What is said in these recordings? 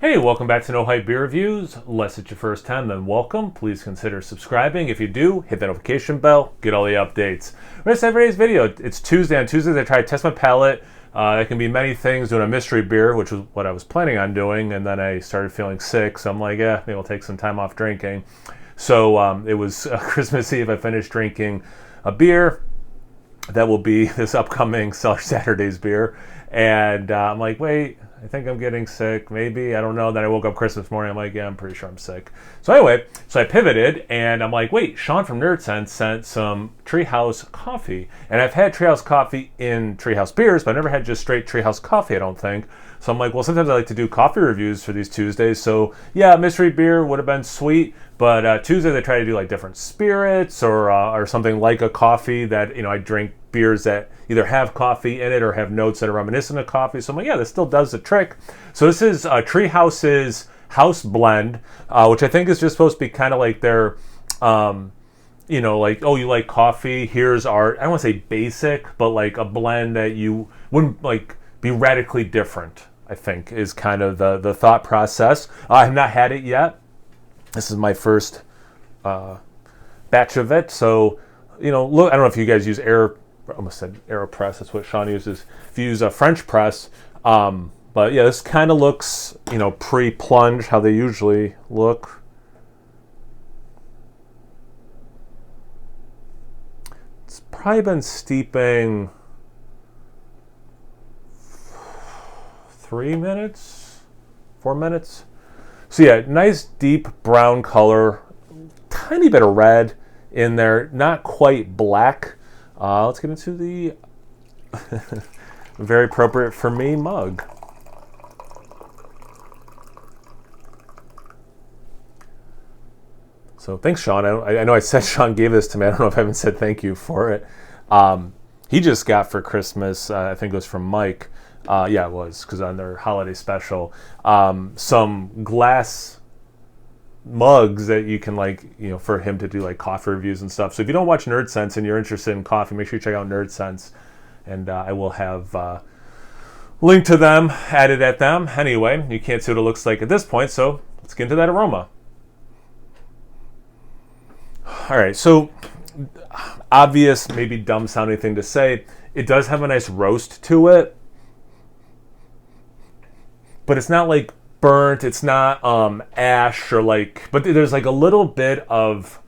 Hey, welcome back to No Hype Beer Reviews. Unless it's your first time, then welcome. Please consider subscribing. If you do, hit that notification bell, get all the updates. Rest of today's video, it's Tuesday. On Tuesdays, I try to test my palate. It can be many things, doing a mystery beer, which was what I was planning on doing, and then I started feeling sick, so I'm like, maybe I'll take some time off drinking. So it was Christmas Eve. I finished drinking a beer that will be this upcoming Cellar Saturday's beer, and I'm like, wait, I think I'm getting sick, maybe, I don't know. Then I woke up Christmas morning, I'm like, yeah, I'm pretty sure I'm sick. So anyway, I pivoted, and I'm like, wait, Sean from NerdSense sent some Treehouse coffee. And I've had Treehouse coffee in Treehouse beers, but I never had just straight Treehouse coffee, I don't think. So I'm like, well, sometimes I like to do coffee reviews for these Tuesdays. So yeah, mystery beer would have been sweet, but Tuesdays I try to do like different spirits or something like a coffee that, I drink beers that either have coffee in it or have notes that are reminiscent of coffee. So I'm like, yeah, this still does the trick. So this is Treehouse's House Blend, which I think is just supposed to be kind of like their, like, oh, you like coffee? Here's our, I don't want to say basic, but like a blend that you wouldn't like be radically different, I think is kind of the thought process. I have not had it yet. This is my first batch of it. So, look, I don't know if you guys use I almost said AeroPress, that's what Sean uses. If you use a French press, but yeah, this kind of looks, pre-plunge, how they usually look. It's probably been steeping 3 minutes, 4 minutes. So yeah, nice deep brown color, tiny bit of red in there, not quite black. Let's get into the very appropriate for me mug. So thanks, Sean. I know I said Sean gave this to me. I don't know if I haven't said thank you for it. He just got for Christmas, I think it was from Mike. Yeah, it was, because on their holiday special, some glass mugs that you can for him to do like coffee reviews and stuff. So if you don't watch NerdSense and you're interested in coffee, make sure you check out NerdSense, and I will have link to them added at them. Anyway, you can't see what it looks like at this point, so let's get into that aroma. All right, so obvious, maybe dumb sounding thing to say, it does have a nice roast to it, but it's not like burnt, it's not ash or but there's like a little bit of,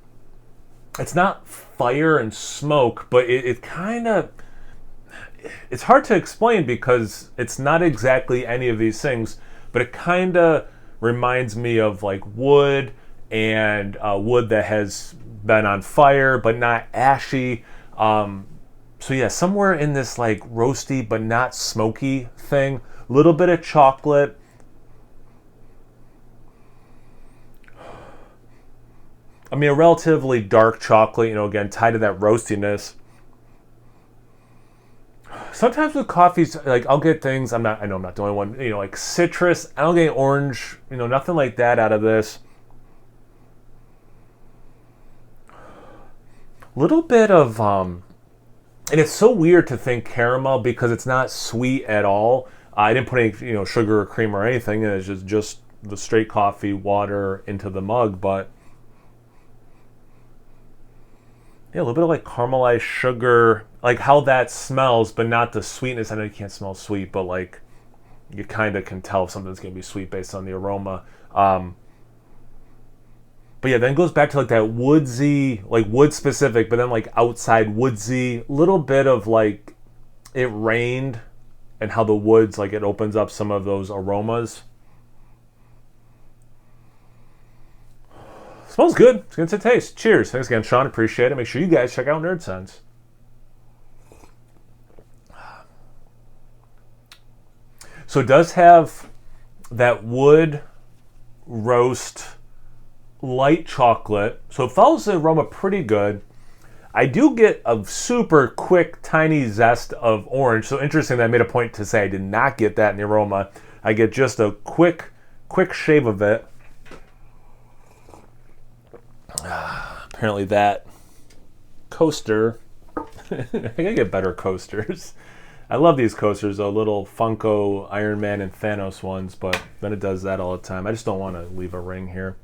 it's not fire and smoke, but it kind of, it's hard to explain because it's not exactly any of these things, but it kind of reminds me of like wood and wood that has been on fire but not ashy. So yeah, somewhere in this like roasty but not smoky thing, a little bit of chocolate. I mean, a relatively dark chocolate, again, tied to that roastiness. Sometimes with coffees, like I'll get things, I know I'm not the only one, like citrus, I don't get orange, nothing like that out of this. Little bit of, and it's so weird to think caramel because it's not sweet at all. I didn't put any, sugar or cream or anything, and it's just the straight coffee, water into the mug, but yeah, a little bit of like caramelized sugar, like how that smells, but not the sweetness. I know you can't smell sweet, but like you kind of can tell if something's going to be sweet based on the aroma. But yeah, then it goes back to like that woodsy, like wood specific, but then like outside woodsy, little bit of like it rained and how the woods, like it opens up some of those aromas. Smells good. It's going to taste. Cheers. Thanks again, Sean. Appreciate it. Make sure you guys check out NerdSense. So it does have that wood roast, light chocolate. So it follows the aroma pretty good. I do get a super quick, tiny zest of orange. So interesting that I made a point to say I did not get that in the aroma. I get just a quick shave of it. Apparently that coaster, I gotta get better coasters. I love these coasters, though, little Funko Iron Man and Thanos ones, but then it does that all the time. I just don't want to leave a ring here.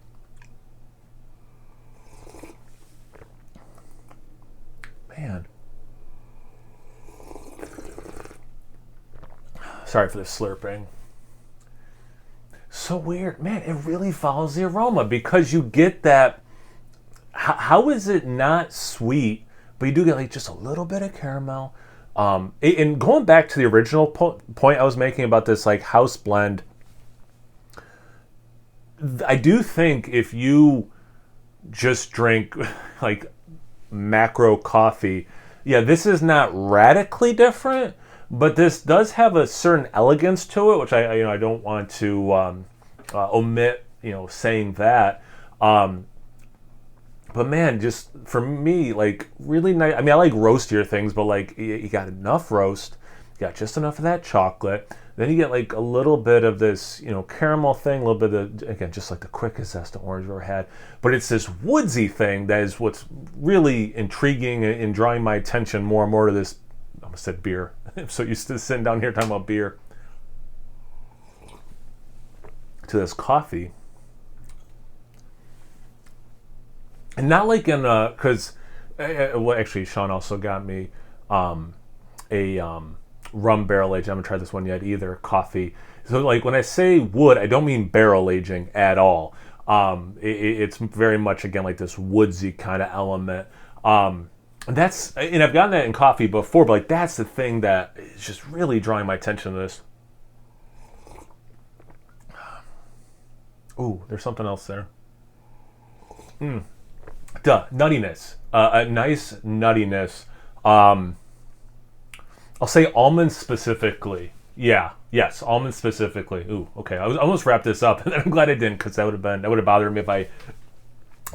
Man. Sorry for the slurping. So weird. Man, it really follows the aroma because you get that. How is it not sweet, but you do get like just a little bit of caramel. And going back to the original point I was making about this like house blend, I do think if you just drink like macro coffee, yeah, this is not radically different, but this does have a certain elegance to it, which I don't want to omit saying that. But man, just for me, like really nice. I mean, I like roastier things, but like you got enough roast, you got just enough of that chocolate. Then you get like a little bit of this, caramel thing, a little bit of, again, just like the quickest zest of orange I've ever had. But it's this woodsy thing that is what's really intriguing and drawing my attention more and more to this. I almost said beer. I'm so used to sitting down here talking about beer. To this coffee. And not like in because well, actually Sean also got me a rum barrel aged. I haven't tried this one yet either. Coffee. So like when I say wood, I don't mean barrel aging at all. It's very much again like this woodsy kind of element. And I've gotten that in coffee before, but like that's the thing that is just really drawing my attention to this. Ooh, there's something else there. Nuttiness. A nice nuttiness. I'll say almonds specifically. Yeah. Yes, almonds specifically. Ooh, okay. I almost wrapped this up, and I'm glad I didn't, because that would have bothered me if I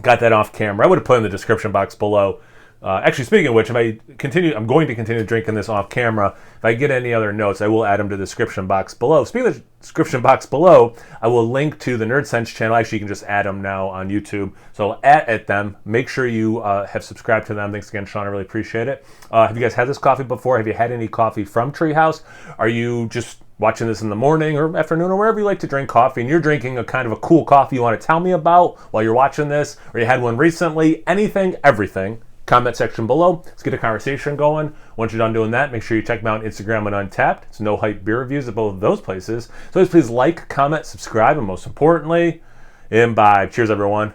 got that off camera. I would have put in the description box below. Actually, speaking of which, I'm going to continue drinking this off camera. If I get any other notes, I will add them to the description box below. Speaking of the description box below, I will link to the Nerd Sense channel. Actually, you can just add them now on YouTube. So I'll at them. Make sure you have subscribed to them. Thanks again, Sean. I really appreciate it. Have you guys had this coffee before? Have you had any coffee from Treehouse? Are you just watching this in the morning or afternoon or wherever you like to drink coffee, and you're drinking a kind of a cool coffee you want to tell me about while you're watching this, or you had one recently? Anything, everything. Comment section below. Let's get a conversation going. Once you're done doing that, make sure you check me out on Instagram and Untapped. It's No Hype Beer Reviews at both of those places. So please like, comment, subscribe, and most importantly, imbibe. Cheers, everyone.